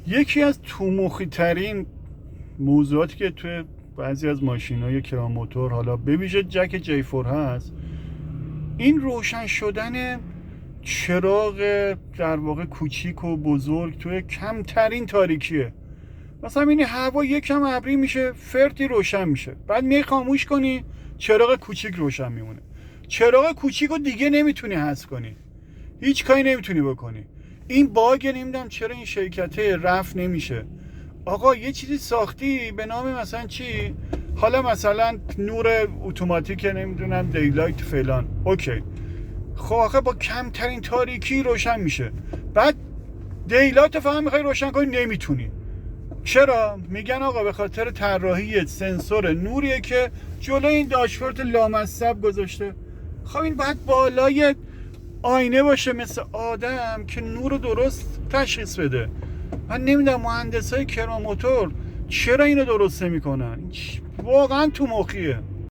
یکی از تومخی ترین موضوعاتی که توی بعضی از ماشین‌های کراموتور، حالا به ویژه جک جی 4 هست، این روشن شدن چراغ در واقع کوچیک و بزرگ توی کمترین تاریکیه. مثلا این هوا یکم ابری میشه، فرتی روشن میشه، بعد می خاموش کنی چراغ کوچیک روشن میمونه. چراغ کوچیک رو دیگه نمیتونی حذف کنی، هیچ کاری نمیتونی بکنی. این باگ نمیدونم چرا این شرکته رفع نمیشه. آقا یه چیزی ساختی به نام مثلا چی، حالا مثلا نور اتوماتیک، نمیدونم دیلایت فلان، اوکی، خب آخه با کمترین تاریکی روشن میشه، بعد دیلایت فقط میخوای روشن کنی نمیتونی. چرا؟ میگن آقا به خاطر طراحی سنسور نوریه که جلوی این داشبورد لامصب گذاشته. خب این باید بالای آینه باشه مثل آدم که نور رو درست تشخیص بده. من نمیدونم مهندسای کراموتور چرا اینو درست نمیکنن. واقعا تو مخیه.